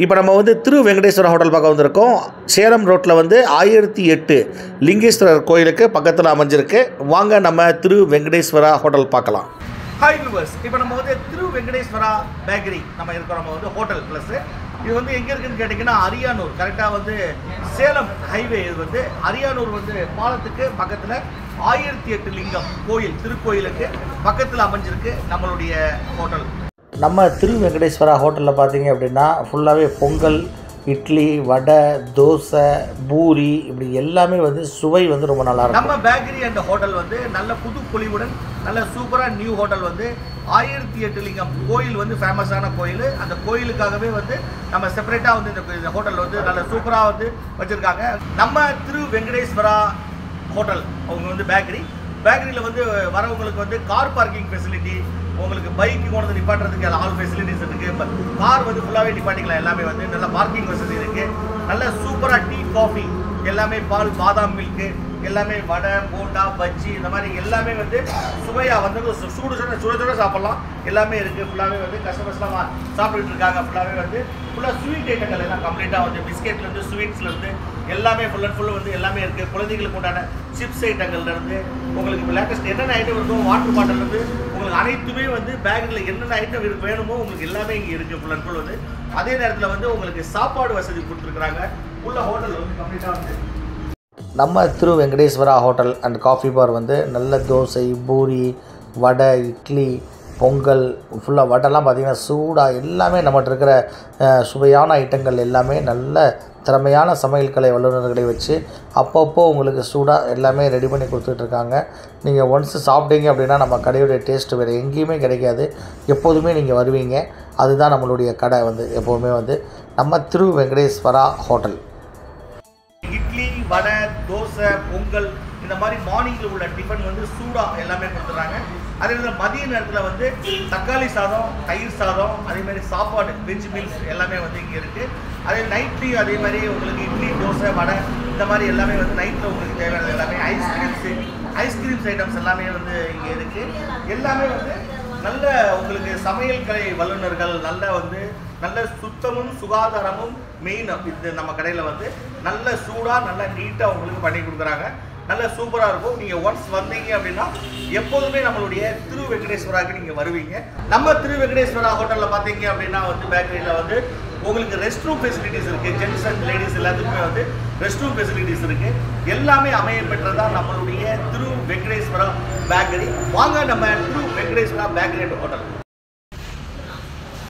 இப்போ நம்ம வந்து திரு வெங்கடேஸ்வர ஹோட்டல் பார்க்க வந்திருக்கோம். சேலம் ரோட்டில் வந்து 1008 லிங்கேஸ்வரர் கோயிலுக்கு பக்கத்தில் அமைஞ்சிருக்கு. வாங்க நம்ம திரு வெங்கடேஸ்வரா ஹோட்டல் பார்க்கலாம். ஹாய் வியூவர்ஸ், இப்போ நம்ம வந்து திரு வெங்கடேஸ்வரா பேக்கரி நம்ம இருக்கிறோம். நம்ம வந்து ஹோட்டல் ப்ளஸ் இது வந்து எங்கே இருக்குதுன்னு கேட்டிங்கன்னா அரியானூர், கரெக்டாக வந்து சேலம் ஹைவே. இது வந்து அரியானூர் வந்து பாலத்துக்கு பக்கத்தில் 1008 லிங்கம் கோயில் திருக்கோயிலுக்கு பக்கத்தில் அமைஞ்சிருக்கு நம்மளுடைய ஹோட்டல். நம்ம திரு வெங்கடேஸ்வரா ஹோட்டலில் பார்த்தீங்க அப்படின்னா ஃபுல்லாகவே பொங்கல், இட்லி, வடை, தோசை, பூரி இப்படி எல்லாமே வந்து சுவை வந்து ரொம்ப நல்லாயிருக்கும். நம்ம பேக்கரி அண்ட் ஹோட்டல் வந்து நல்ல புது பொலிவுடன் நல்ல சூப்பராக நியூ ஹோட்டல் வந்து 1008 லிங்கம் கோயில் வந்து ஃபேமஸான கோயில். அந்த கோயிலுக்காகவே வந்து நம்ம செப்பரேட்டாக வந்து இந்த ஹோட்டல் வந்து நல்ல சூப்பராக வந்து வச்சுருக்காங்க. நம்ம திரு வெங்கடேஸ்வரா ஹோட்டல் அவங்க வந்து பேக்கரியில் வந்து வரவங்களுக்கு வந்து கார் பார்க்கிங் ஃபெசிலிட்டி, உங்களுக்கு பைக்கு கொண்டு வந்து நிப்பாட்டுறதுக்கு ஆல் ஃபெசிலிட்டிஸ் இருக்குது. கார் வந்து ஃபுல்லாகவே நிப்பாட்டிக்கலாம். எல்லாமே வந்து நல்ல பார்க்கிங் வசதி இருக்குது. நல்ல சூப்பராக டீ, காஃபி எல்லாமே, பால், பாதாம் மில்க்கு எல்லாமே, வடை, போண்டா, பஜ்ஜி இந்த மாதிரி எல்லாமே வந்து சுவையாக வந்து சுட சாப்பிட்லாம். எல்லாமே இருக்குது. ஃபுல்லாகவே வந்து கஸ்டமர்ஸ்லாம் சாப்பிட்டுட்டு இருக்காங்க. ஃபுல்லாகவே வந்து ஃபுல்லாக ஸ்வீட் ஐட்டங்கள் எல்லாம் கம்ப்ளீட்டாக வந்து பிஸ்கெட்லேருந்து ஸ்வீட்ஸ்லேருந்து எல்லாமே ஃபுல் அண்ட் ஃபுல் வந்து எல்லாமே இருக்குது. குழந்தைகளுக்கு உண்டான சிப்ஸ் ஐட்டங்கள்லேருந்து உங்களுக்கு லேட்டஸ்ட் என்னென்ன ஐட்டம் இருக்கோ, வாட்டர் பாட்டிலேருந்து உங்களுக்கு அனைத்துமே வந்து பேக்கில் என்னென்ன ஐட்டம் வேணுமோ உங்களுக்கு எல்லாமே இங்கே இருக்குது ஃபுல் அண்ட் ஃபுல் வந்து. அதே நேரத்தில் வந்து உங்களுக்கு சாப்பாடு வசதி கொடுத்துருக்குறாங்க. உள்ள ஹோட்டல் வந்து கம்ப்ளீட்டாக வந்து நம்ம Thiru Venkateswara hotel and coffee bar வந்து நல்ல தோசை, பூரி, வடை, இட்லி, பொங்கல், ஃபுல்லாக வடைலாம் பார்த்திங்கன்னா சூடாக எல்லாமே நம்மகிட்ட இருக்கிற சுவையான ஐட்டங்கள் எல்லாமே நல்ல திறமையான சமையல் கலை வல்லுநர்களை வச்சு அப்பப்போ உங்களுக்கு சூடாக எல்லாமே ரெடி பண்ணி கொடுத்துட்ருக்காங்க. நீங்கள் ஒன்ஸ் சாப்பிட்டீங்க அப்படின்னா நம்ம கடையுடைய டேஸ்ட்டு வேறு எங்கேயுமே கிடைக்காது. எப்போதுமே நீங்கள் வருவீங்க. அதுதான் நம்மளுடைய கடை வந்து எப்போதுமே வந்து நம்ம திரு வெங்கடேஸ்வரா ஹோட்டல். இட்லி, வடை, தோசை, பொங்கல் இந்த மாதிரி மார்னிங்கில் உள்ள டிஃபன் வந்து சூடாக எல்லாமே கொடுத்துட்றாங்க. அதே நேரத்தில் மதிய நேரத்தில் வந்து தக்காளி சாதம், தயிர் சாதம், அதேமாதிரி சாப்பாடு, வெஜ் மீல்ஸ் எல்லாமே வந்து இங்கே இருக்குது. அதே நைட்லேயும் அதே மாதிரி உங்களுக்கு இட்லி, தோசை, வடை இந்த மாதிரி எல்லாமே வந்து நைட்டில் உங்களுக்கு தேவையானது எல்லாமே, ஐஸ்கிரீம்ஸ் ஐட்டம்ஸ் எல்லாமே வந்து இங்கே இருக்குது. எல்லாமே வந்து நல்ல உங்களுக்கு சமையல் கலை வல்லுநர்கள் நல்ல சுத்தமும் சுகாதாரமும் மெயின். இது நம்ம கடையில் வந்து நல்ல சூடாக நல்ல நீட்டாக உங்களுக்கு பண்ணி கொடுக்குறாங்க. நல்ல சூப்பராக இருக்கும். நீங்கள் ஒன்ஸ் வந்தீங்க அப்படின்னா எப்போதுமே நம்மளுடைய திரு வெங்கடேஸ்வராவுக்கு நீங்கள் வருவீங்க. நம்ம திரு வெங்கடேஸ்வரா ஹோட்டலில் பார்த்தீங்க அப்படின்னா வந்து பேக்கரியில் வந்து உங்களுக்கு ரெஸ்ட் ரூம் ஃபெசிலிட்டிஸ் இருக்குது. ஜென்ட்ஸ் அண்ட் லேடிஸ் எல்லாத்துக்குமே வந்து ரெஸ்ட் ரூம் ஃபெசிலிட்டிஸ் இருக்குது. எல்லாமே அமைய பெற்றதான் நம்மளுடைய திரு வெங்கடேஸ்வரா பேக்கரி. வாங்க நம்ம Thiru Venkateswara bakery and hotel.